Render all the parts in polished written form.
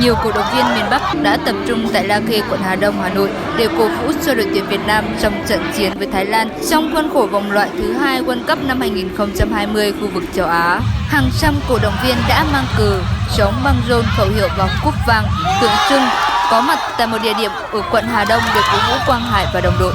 nhiều cổ động viên miền Bắc đã tập trung tại La Khê, quận Hà Đông, Hà Nội để cổ vũ cho đội tuyển Việt Nam trong trận chiến với Thái Lan trong khuôn khổ vòng loại thứ 2 World Cup năm 2020 khu vực châu Á. Hàng trăm cổ động viên đã mang cờ, trống, băng rôn, khẩu hiệu và cúp vàng tượng trưng có mặt tại một địa điểm ở quận Hà Đông để cổ vũ Quang Hải và đồng đội.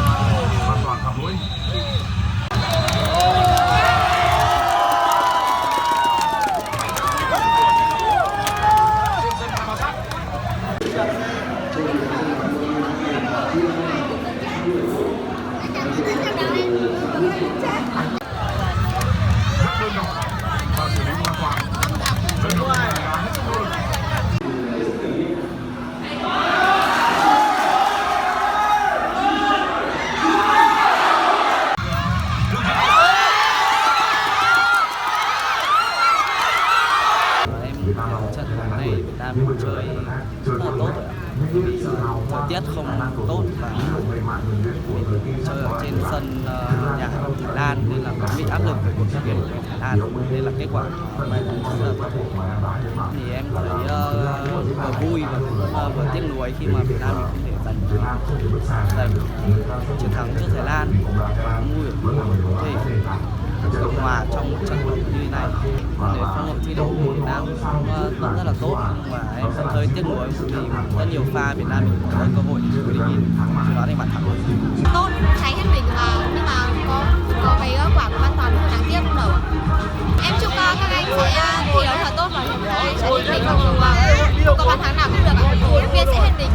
Trận này Việt Nam chơi rất là tốt rồi, vì thời tiết không tốt và chơi ở trên sân nhà Thái Lan nên là cũng bị áp lực về cuộc tuyển của Thái Lan, nên là kết quả hôm nay cũng rất là tốt. Thì em thấy vừa vui và vừa tiếc nuối khi mà Việt Nam mình không thể giành chiến thắng trước Thái Lan. Vui thì Cộng hòa trong một trận đấu như thế này để phong độ thi đấu của Việt Nam cũng rất là tốt, nhưng mà em vẫn hơi tiếc nuối vì rất nhiều pha Việt Nam mình có cơ hội để đi nhìn từ đó thành bàn thắng. Tốt, cháy hết mình nhưng mà có cái quả của an toàn rất đáng tiếc không đầu. Em chúc các anh sẽ thi đấu thật tốt và sẽ định mình không có bàn thắng nào cũng được. Huấn luyện viên sẽ hết mình.